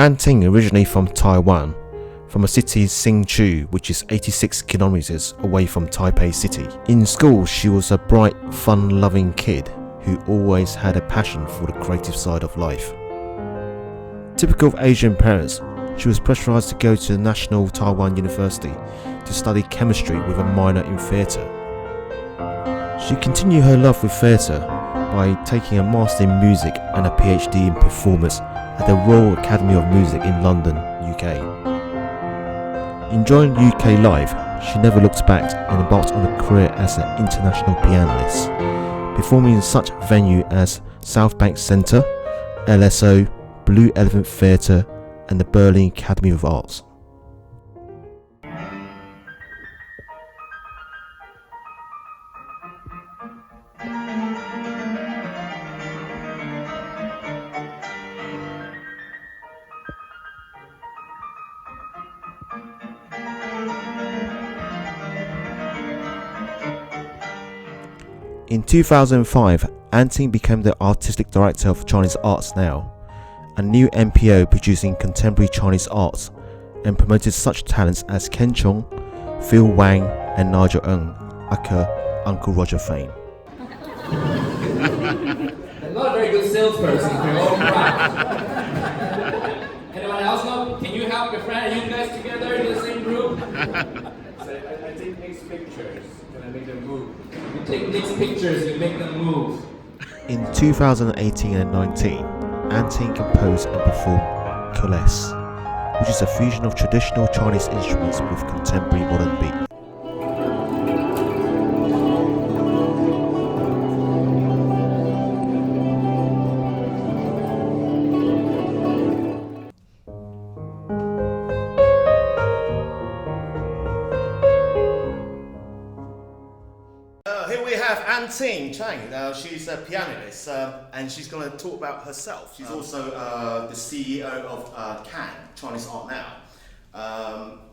An Ting originally from Taiwan, from a city Hsinchu, which is 86 kilometers away from Taipei City. In school, she was a bright, fun-loving kid who always had a passion for the creative side of life. Typical of Asian parents, she was pressurized to go to the National Taiwan University to study chemistry with a minor in theatre. She continued her love with theatre by taking a Master in Music and a PhD in Performance at the Royal Academy of Music in London, UK. Enjoying UK life, she never looked back and embarked on a career as an international pianist, performing in such venues as Southbank Centre, LSO, Blue Elephant Theatre and the Berlin Academy of Arts. In 2005, An Ting became the artistic director of Chinese Arts Now, a new NPO producing contemporary Chinese arts, and promoted such talents as Ken Cheng, Phil Wang and Nigel aka Uncle Roger fame. I'm not a very good salesperson, you're all right. Anyone else know? Can you help your friend? Are you guys together in the same group? I take mixed pictures and I make them move. You take mixed pictures, you make them move. In 2018 and 19, An Ting composed and performed Coalesce, which is a fusion of traditional Chinese instruments with contemporary modern beat. Here we have An Ting Chang. She's a pianist and she's going to talk about herself. She's also the CEO of CAN, Chinese Art Now.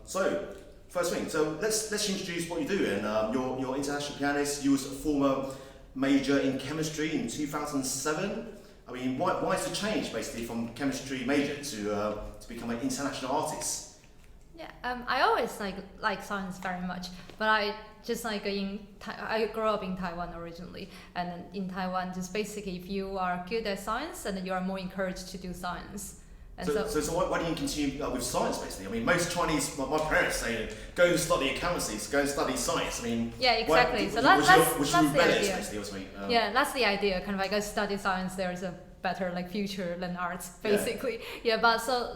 So, first thing, so let's introduce what you do. And you're international pianist. You was a former major in chemistry in 2007. I mean, why is the change basically from chemistry major to become an international artist? Yeah, I always like science very much, but I just I grew up in Taiwan originally, and then in Taiwan, just basically if you are good at science, then you are more encouraged to do science. And so why do you continue with science basically? I mean, most Chinese, my parents say, go and study accountancy, go and study science. I mean, yeah, exactly. Why, so that's the idea. Basically, yeah, that's the idea. Kind of like I study science, there's a better future than arts basically. Yeah, but so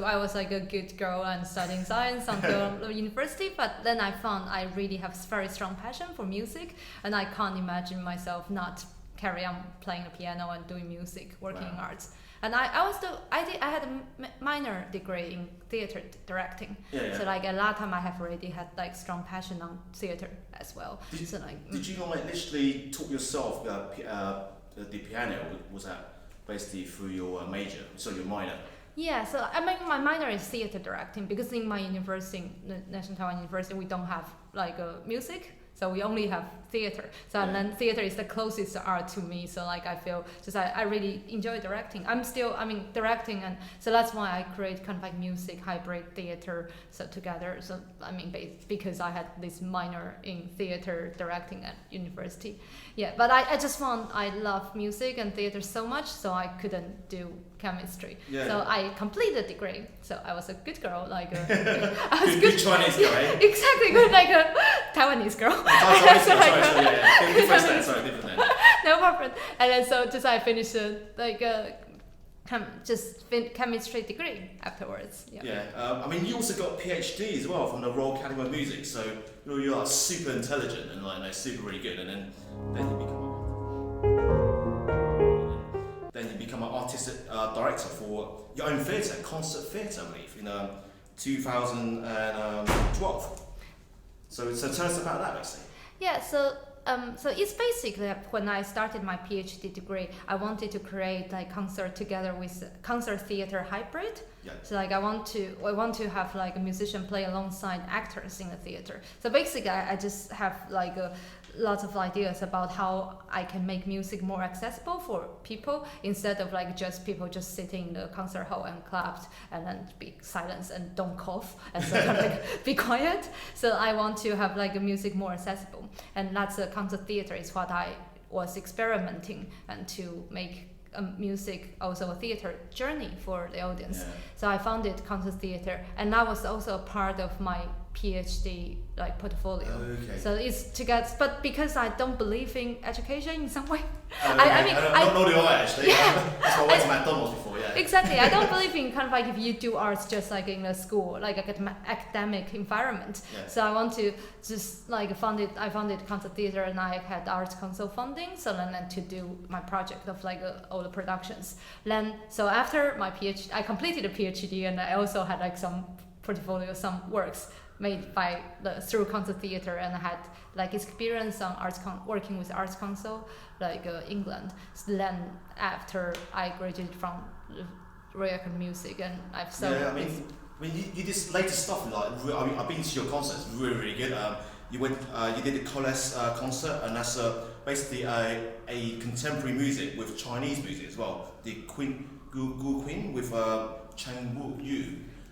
I was like a good girl and studying science until university, but then I found I really have very strong passion for music, and I can't imagine myself not carry on playing the piano and doing music, working in arts. And I had a minor degree in theater directing. So a lot of time I have already had strong passion on theater as well. Did you literally taught yourself the piano? Was that basically through your major, so your minor? Yeah, so I mean my minor is theater directing because in my university, National Taiwan University, we don't have music. So we only have theater. So and then theater is the closest art to me. So I feel I really enjoy directing. Directing, and so that's why I create kind of music, hybrid theater, so together. So because I had this minor in theater directing at university. Yeah, but I just found I love music and theater so much, so I couldn't do chemistry. So I completed the degree. So I was a good girl, I was good Chinese girl, eh? Exactly, good a Taiwanese girl. Different. No problem. And then so I finished chemistry degree afterwards. I mean, you also got a PhD as well from the Royal Academy of Music, so you are super intelligent and super really good, and then you become an artistic director for your own theatre, concert theatre, I believe, in 2012. So tell us about that, basically. Yeah, so it's basically when I started my PhD degree, I wanted to create concert together with concert theater hybrid. Yeah. So I want to have a musician play alongside actors in the theater. So basically I just have lots of ideas about how I can make music more accessible for people instead of like just people just sitting in the concert hall and clapped and then be silent and don't cough and so kind of like be quiet. So I want to have like a music more accessible, and that's a concert theater is what I was experimenting and to make music also a theater journey for the audience. Yeah. So I founded concert theater, and that was also a part of my PhD like portfolio. Okay. So it's to get, but because I don't believe in education in some way, I mean, not do I actually. Yeah. That's why I went to McDonald's before. Yeah. Exactly. I don't believe in kind of like if you do arts just like in a school, like academic environment. Yeah. So I want to just like I founded concert theater, and I had arts council funding. So then to do my project of like all the productions. Then so after my PhD, I completed a PhD, and I also had like some portfolio, some works made by through concert theater, and I had like experience on working with arts council like England. So then after I graduated from Royal Music, and I've so yeah, I mean you did latest stuff like I've been to your concerts, really good. You did the Coalesce concert, and that's basically a contemporary music with Chinese music as well. The Gu Queen with Chang Wu.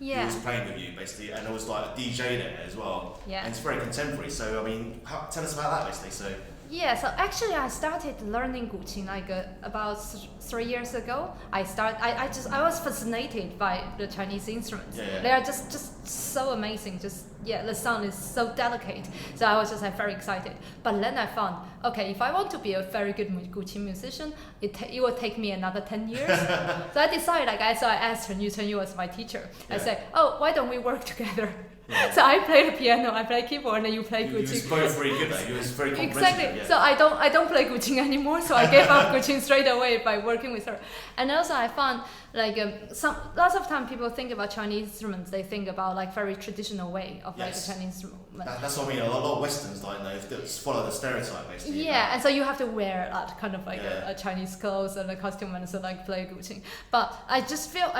Yeah. He was playing with you basically, and there was like a DJ there as well. Yeah. And it's very contemporary. So I mean, tell us about that basically. So. Yeah, so actually I started learning Guqin like about 3 years ago. I was fascinated by the Chinese instruments. Yeah. They are just so amazing. The sound is so delicate. So I was just like very excited. But then I found, okay, if I want to be a very good Guqin musician, it will take me another 10 years. So I decided, so I asked Chen Yu was my teacher. Yeah. I said, oh, why don't we work together? Yeah. So I play the piano, I play keyboard, and then you play You Guqin. was both very good at it. You was very comprehensive. Exactly. Yeah. So I don't play Guqin anymore. So I gave up Guqin straight away by working with her. And also I found like lots of time people think about Chinese instruments. They think about like very traditional way of like the Chinese instrument. That's what I mean. A lot of Westerns like they follow the stereotype basically. Yeah, and so you have to wear kind of like Yeah. a Chinese clothes and a costume and so like play Guqin. But I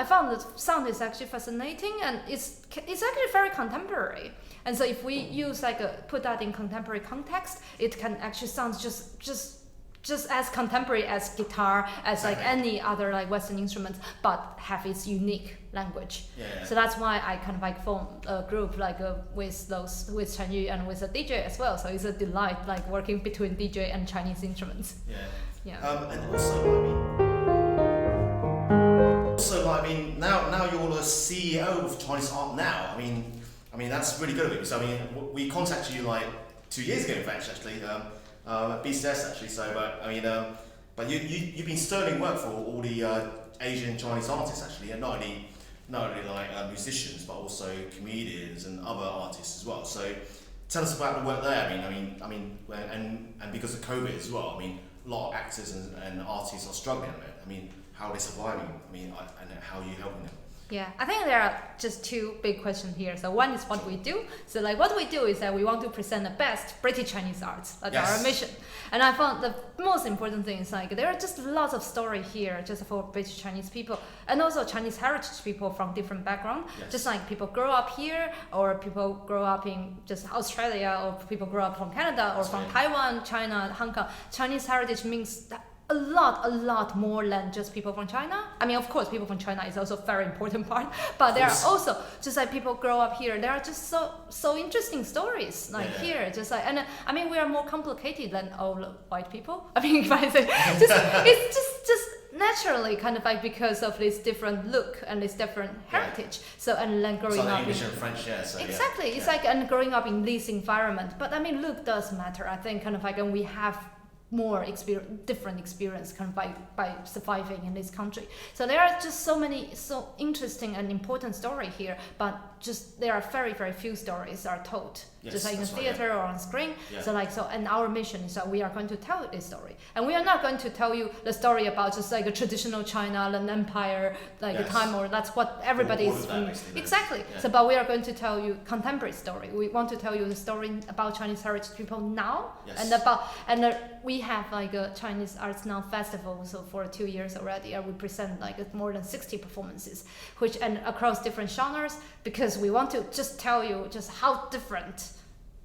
found the sound is actually fascinating, and it's actually very contemporary. And so if we use put that in contemporary context, it can actually sound just as contemporary as guitar, as like any other like Western instrument, but have its unique language. Yeah. So that's why I kind of like formed a group with Chen Yu and with a DJ as well. So it's a delight like working between DJ and Chinese instruments. Yeah. Yeah. And I mean, now you're the CEO of Chinese Art Now. I mean that's really good of you. So I mean, we contacted you like 2 years ago, in fact, actually, BCS actually. So, but you've been sterling work for all the Asian Chinese artists actually, and not only like musicians, but also comedians and other artists as well. So, tell us about the work there. I mean, and because of COVID as well. I mean, a lot of actors and artists are struggling at it. I mean, how are they surviving? I mean, and how are you helping them? Yeah, I think there are just two big questions here. So one is what we do. So like what we do is that we want to present the best British Chinese arts. That's our mission. And I found the most important thing is like there are just lots of story here just for British Chinese people, and also Chinese heritage people from different backgrounds. Yes. Just like people grow up here, or people grow up in just Australia, or people grow up from Canada, or from Taiwan, China, Hong Kong. Chinese heritage means that a lot more than just people from China. I mean, of course, people from China is also a very important part, but there are also just like people grow up here. There are just so interesting stories here. Just like, and I mean, we are more complicated than all white people. I mean, if I say, it's just naturally kind of like because of this different look and this different heritage. So and then growing up English and French, So exactly, it's like and growing up in this environment. But I mean, look does matter. I think kind of like, and we have more different experience kind of by surviving in this country. So there are just so interesting and important story here, but just there are very, very few stories are told. Yes, just like in theater or on screen. Yeah. So and our mission is that we are going to tell this story. And we are not going to tell you the story about just like a traditional China, an empire, like a time, or that's what everybody is. Exactly. Yeah. So but we are going to tell you contemporary story. We want to tell you the story about Chinese heritage people now. Yes. And we have like a Chinese Arts Now festival, so for 2 years already, and we present like more than 60 performances, and across different genres, because we want to just tell you just how different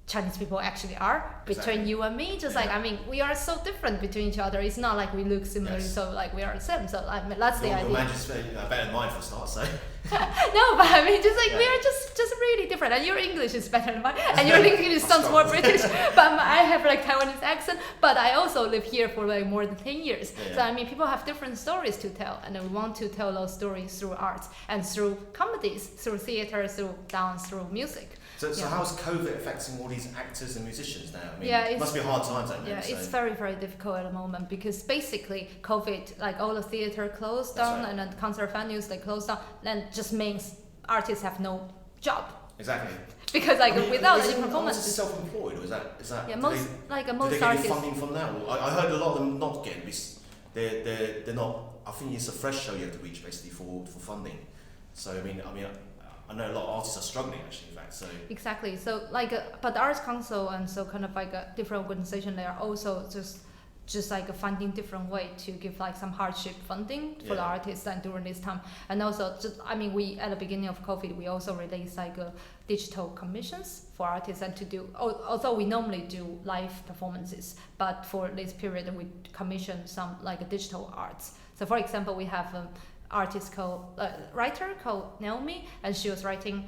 Chinese people actually are between you and me. Just like, I mean, we are so different between each other. It's not like we look similar, so like we are the same. So I mean, that's the idea. Your Mandarin's better than mine for a start, so. No, but I mean, just like we are just really different. And your English is better than mine, and your English sounds more British. But I have like Taiwanese accent. But I also live here for like more than 10 years. So I mean, people have different stories to tell, and we want to tell those stories through arts and through comedies, through theater, through dance, through music. So how's COVID affecting all these actors and musicians now? I mean, it must be hard times, I mean. Yeah, it's very, very difficult at the moment because basically COVID, like all the theater closed down and then concert venues, they closed down, then just means artists have no job. Exactly. Because like without any performance. Is self-employed or is that? Yeah, most most do they get artists. funding from that? I heard a lot of them not getting this. They're not. I think it's a fresh show you have to reach basically for funding. So I mean, I know a lot of artists are struggling actually, in fact. So exactly. So like, but the Arts Council and so kind of like a different organization, they are also just like finding different way to give like some hardship funding for the artists and during this time. And also, just I mean, we at the beginning of COVID, we also released like digital commissions for artists and to do. Although we normally do live performances, but for this period we commission some like digital arts. So for example, we have writer called Naomi, and she was writing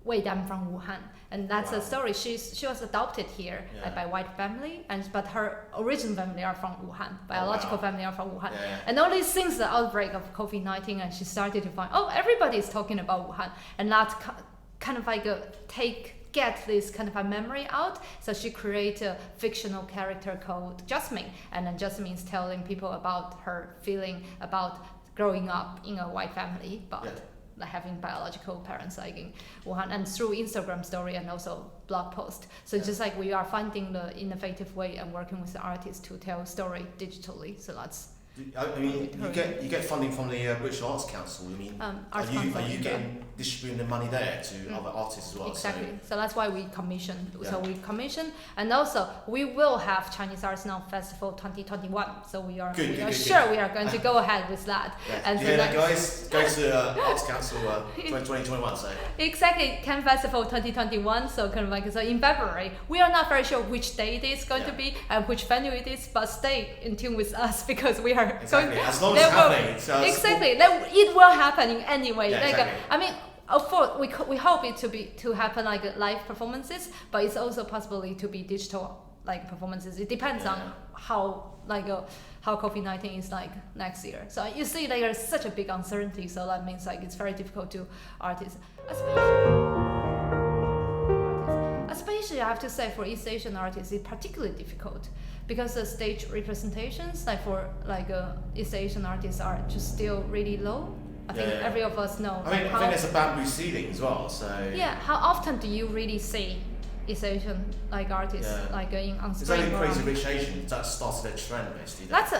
Wei Dan from Wuhan, and that's a story. She was adopted here by white family, but her original family are from Wuhan, biological family are from Wuhan, and only since the outbreak of COVID-19, and she started to find everybody is talking about Wuhan, and that's kind of like get this kind of a memory out. So she created a fictional character called Jasmine, and then Jasmine is telling people about her feeling about growing up in a white family, but like having biological parents like in Wuhan, and through Instagram story and also blog post. So just like we are finding the innovative way and working with the artists to tell story digitally. So that's. I mean, you get funding from the British Arts Council. I mean, are you getting distributing the money there to other artists as well? Exactly. So that's why we commission. So we commission, and also we will have Chinese Arts Now Festival 2021. So we are sure we are going to go ahead with that. And you hear that, guys? Go to Arts Council 2021. So exactly, Can Festival 2021. So kind of like in February. We are not very sure which day it is going to be and which venue it is, but stay in tune with us because we are. Exactly. As long as it's happening. Exactly. It will happen in any way. Yeah, like exactly. I mean, of course, we hope it to happen like live performances, but it's also possibly to be digital like performances. It depends on how COVID-19 is like next year. So you see, there is such a big uncertainty. So that means like it's very difficult to artists, especially I have to say for East Asian artists, it's particularly difficult. Because the stage representations, like for like East Asian artists, are just still really low. I think every of us know. I mean, I think there's a bamboo ceiling as well. So how often do you really see East Asian like artists like going on stage? It's only Crazy Rich Asians that started a trend, basically. That's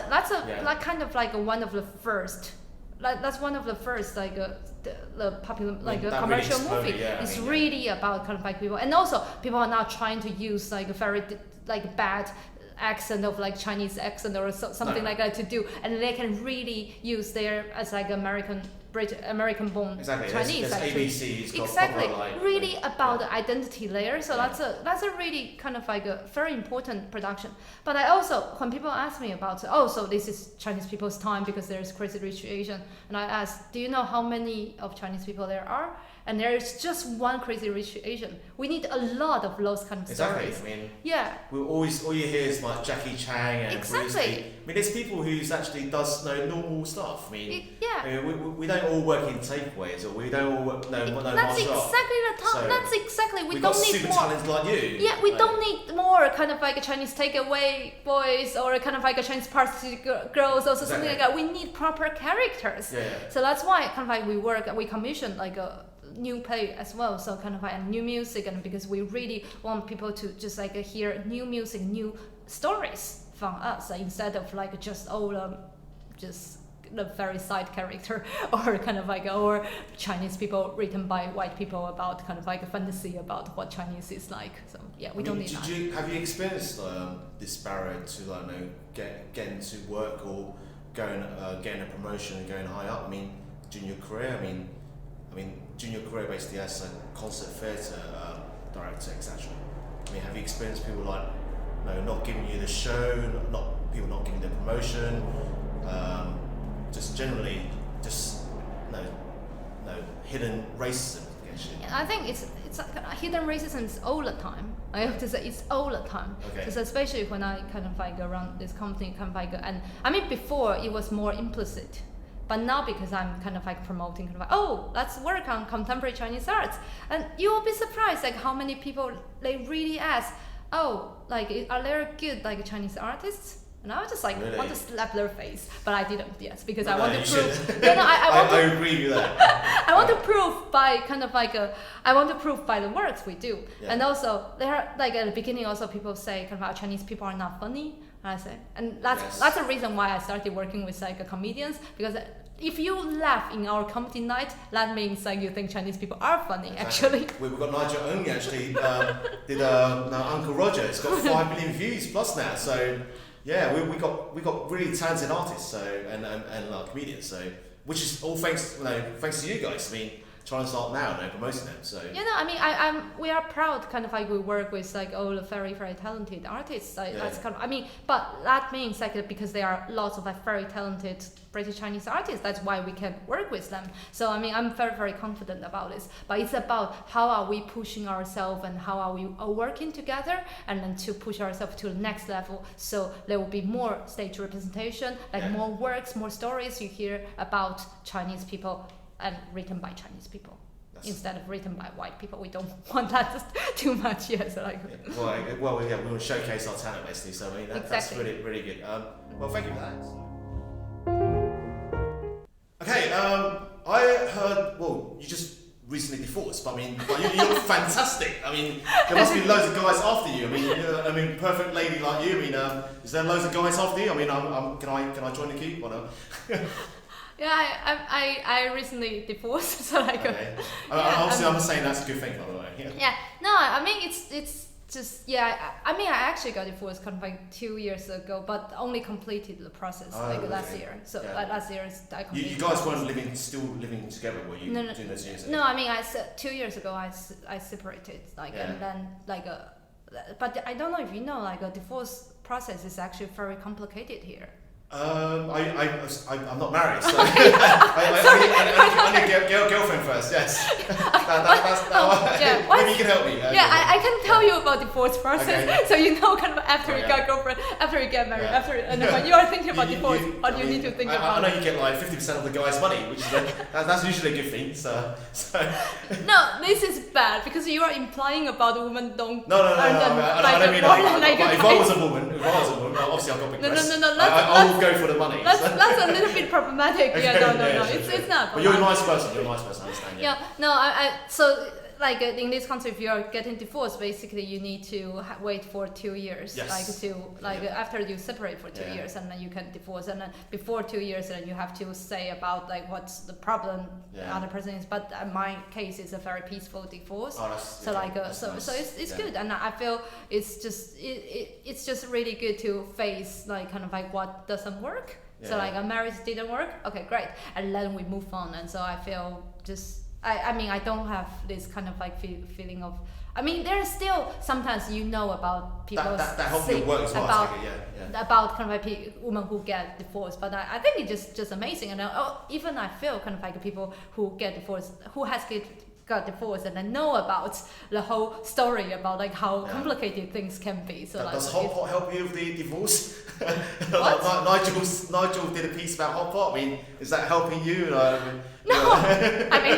like kind of like one of the first. Like that's one of the first like the popular like a commercial really movie. It's really about kind of like people, and also people are not trying to use like a very like bad accent of like Chinese accent or something like that to do, and they can really use their as like American born Chinese. There's ABC's exactly, like, really about the identity layer. So that's a really kind of like a very important production. But I also, when people ask me about so this is Chinese people's time because there's Crazy Rich Asian, and I ask, do you know how many of Chinese people there are? And there is just one Crazy Rich Asian. We need a lot of those kind of stories. I mean, we always all you hear is like Jackie Chang and Bruce Lee. I mean, there's people who actually does normal stuff. I mean, we don't all work in takeaways, or we don't all work that's exactly the time. So that's exactly we don't need super more talents like you. Yeah, we don't need more kind of like a Chinese takeaway boys or kind of like a Chinese party girls or something like that. We need proper characters. So that's why kind of like we commission like a new play as well, so kind of like new music, and because we really want people to just like hear new music, new stories from us instead of like just just the very side character or kind of like or Chinese people written by white people about kind of like a fantasy about what Chinese is like. So we don't need that. Have you experienced this barrier to get into work or getting a promotion and going high up? I mean, during your career, I mean, during your career basically as a concert theatre, director, etc.? I mean, have you experienced people like, not giving you the show, people not giving the promotion, just generally, hidden racism? I think it's hidden racism is all the time. I have to say it's all the time. Okay. Because especially when I kind of like around this company, and I mean before it was more implicit, but now because I'm kind of like promoting, kind of like, oh, let's work on contemporary Chinese arts, and you will be surprised like how many people they really ask, oh, like are there good like Chinese artists? And I was just like really? want to slap their face, but I didn't. Yes, because I No, want to you prove. should. No, I agree with that. I want to prove by kind of like I want to prove by the works we do. Yeah. And also there are like at the beginning also people say kind of Chinese people are not funny. And I say, and that's the reason why I started working with like comedians, because if you laugh in our comedy night, that means like you think Chinese people are funny. Exactly. Actually. We've got Nigel only actually did Uncle Roger. It's got 5 million views plus now. So yeah, we got really talented artists, so and comedians, so which is all thanks to you guys. I mean, trying to start now and promoting them. So I mean, we are proud kind of like we work with like all the very talented artists. Like, that's kind of, I mean, but that means like because there are lots of like very talented British Chinese artists, that's why we can work with them. So I mean, I'm very confident about this. But it's about how are we pushing ourselves and how are we working together, and then to push ourselves to the next level. So there will be more stage representation, like more works, more stories you hear about Chinese people and written by Chinese people instead of written by white people. We don't want that too much. Yes, like. We want to showcase our talent basically. So I mean, that's really good. Well, thank you for that. Okay, I heard. Well, you just recently divorced, but I mean, you look fantastic. I mean, there must be loads of guys after you. I mean, perfect lady like you. I mean, is there loads of guys after you? I mean, can I join the queue or no? Yeah, I recently divorced, so like. Okay. Obviously, I'm saying that's a good thing, by the way. Yeah. No, I mean it's just I mean I actually got divorced kind of like 2 years ago, but only completed the process last year. So last year I completed. You guys weren't still living together, were you? No. Doing those years? No, I mean 2 years ago I separated and then but I don't know if you know like a divorce process is actually very complicated here. I'm not married, so I need a girlfriend first. Yes, maybe you can help me. I can tell you about divorce process, okay. So you know kind of after you got girlfriend, after you get married, and then when you are thinking about divorce, what you need to think about. I know you get like 50% of the guy's money, which is that's usually a good thing. So. No, this is bad because you are implying about women don't. No. I don't mean like if I was a woman, obviously I've got big breasts. No. I will go for the money. That's a little bit problematic. No. It's not. But you're a nice person. I understand. Yeah. No. So like in this country, if you are getting divorced, basically you need to wait for 2 years. Yes. After you separate for 2 years, and then you can divorce. And then before 2 years, then you have to say about like what's the problem the other person is. But my case is a very peaceful divorce. So it's good, and I feel it's just really good to face like kind of like what doesn't work. So like a marriage didn't work. Okay, great, and then we move on. And so I feel just. I mean, I don't have this kind of like feeling of. I mean, there's still sometimes about people that help your work as well. About kind of like women who get divorced, but I think it's just amazing. And even I feel kind of like people who get divorced, who got divorced, and I know about the whole story about like how complicated things can be. So does Hot Pot help you with the divorce? What? Nigel did a piece about Hot Pot. I mean, is that helping you? No, I mean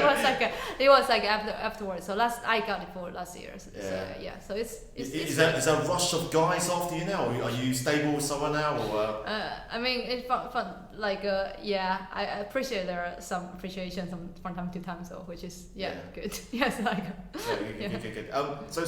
it was like afterwards. So I got divorced last year. So it's is there a rush of guys after you now? Are you stable with someone now? Or? I mean it's fun. Like I appreciate there are some appreciation from time to time. So which is good. Yes, like. Good. So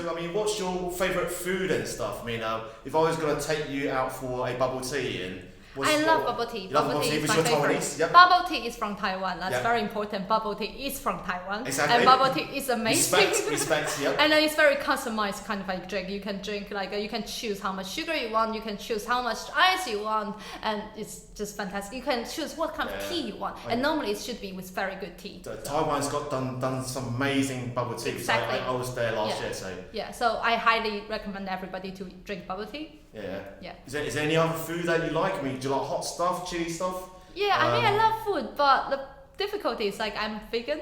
I mean, what's your favourite food and stuff? I mean, if I was going to take you out for a bubble tea and I love bubble tea. You love Bubble tea is because my you're favorite. Taiwanese. Yep. Bubble tea is from Taiwan. That's Yep. very important. Bubble tea is from Taiwan. Exactly. And bubble tea is amazing. Respect. Yep. And then it's very customized kind of like drink. You can drink like you can choose how much sugar you want. You can choose how much ice you want, and it's just fantastic. You can choose what kind of tea you want. And normally it should be with very good tea. Taiwan's got done some amazing bubble tea. Exactly. So I was there last year, so yeah. So I highly recommend everybody to drink bubble tea. yeah. Is there any other food that you like? I mean, do you like hot stuff, chili stuff? Yeah, I mean I love food, but the difficulty is like I'm vegan.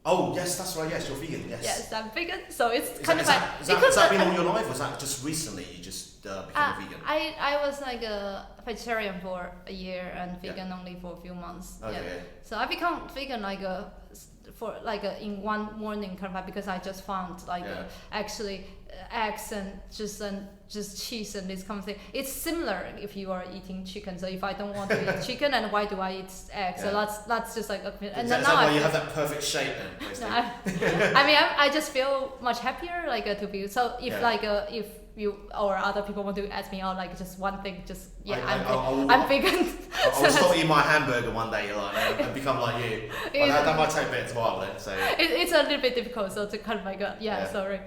Oh yes, that's right. Yes, you're vegan. Yes. Yes, I'm vegan. So it's Has kind of like that been all your life? Or was that just recently you just became a vegan? I was like a vegetarian for a year and vegan only for a few months. Okay. Yeah. So I become vegan in one morning kind of like, because I just found actually eggs and just cheese and this kind of thing. It's similar if you are eating chicken. So if I don't want to eat chicken, and why do I eat eggs? So that's just like and Is then that now why you have that perfect shape then? I mean I just feel much happier to be so if if you or other people want to ask me out like just one thing, just I'm vegan. I'll stop eating my hamburger one day and become like you. But that might take a bit of while then. So it's a little bit difficult. So to kind of like sorry,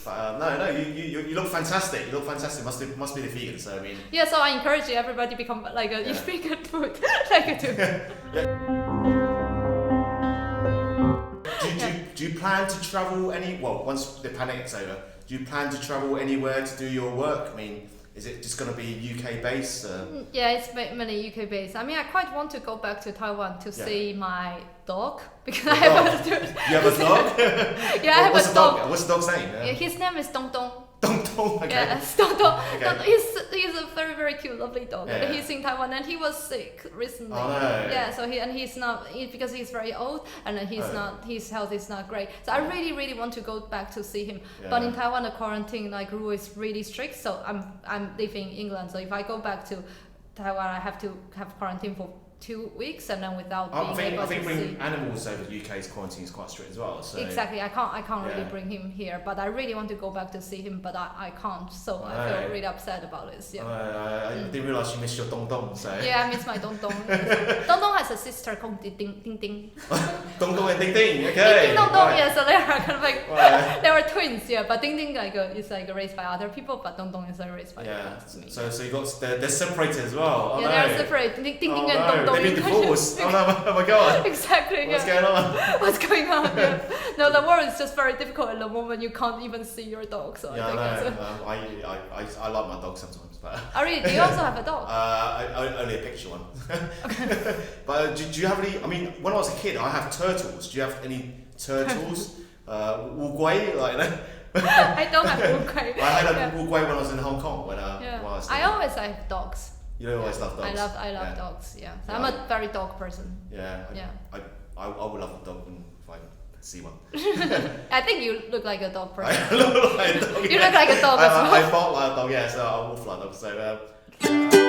But no, you look fantastic. You look fantastic. Must be the vegan. So I mean. Yeah, so I encourage everybody become eat vegan food Do you plan to travel once the pandemic's over? Do you plan to travel anywhere to do your work? I mean, is it just going to be UK based? Yeah, it's mainly UK based. I mean, I quite want to go back to Taiwan to see my dog because I have You have a dog? Yeah, I have a dog. What's the dog's name? Yeah, his name is Dong Dong. Dong Dong. Okay. Yes, Dong Dong. Okay. He's a very very cute, lovely dog. Yeah. He's in Taiwan and he was sick recently. Oh, no. Yeah, so he's not because he's very old and his health is not great. So I really want to go back to see him. Yeah. But in Taiwan the quarantine rule is really strict. So I'm living in England. So if I go back to Taiwan, I have to have quarantine for 2 weeks and then without being able I think to bringing see. animals over the UK's quarantine is quite strict as well. So. Exactly, I can't really bring him here, but I really want to go back to see him, but I can't, so I feel really upset about this. Yeah. I didn't realise you missed your Dong Dong. So. Yeah, I miss my Dong Dong. Dong Dong has a sister called Ding Ding Ding. Dong Dong and Ding Ding. Okay. Ding Ding Dong Dong. Right. Yeah, so they are kind of like they were twins. Yeah, but Ding Ding is raised by other people, but Dong Dong is raised by me. So you got they're separated as well. Yeah, they're separated. Ding Ding and Dong Dong. They've been divorced. Oh my god. Exactly. What's going on? What's going on? Yeah. No, the world is just very difficult at the moment. You can't even see your dog. So Yeah, I think I like my dog sometimes, but. Oh really? Do you also have a dog? Only a picture one. But do you have any? I mean, when I was a kid, I have turtles. Do you have any turtles? Wu Gui, I don't have Wu Gui. I had a Wu Gui when I was in Hong Kong when I was. I always have dogs. You always love dogs. I love dogs. Yeah, so I'm a very dog person. Yeah. Yeah. I would love a dog if I see one. I think you look like a dog person. I look like a dog. You look like a dog as well. I fought like a dog, yeah. So I wolf like a dog. So.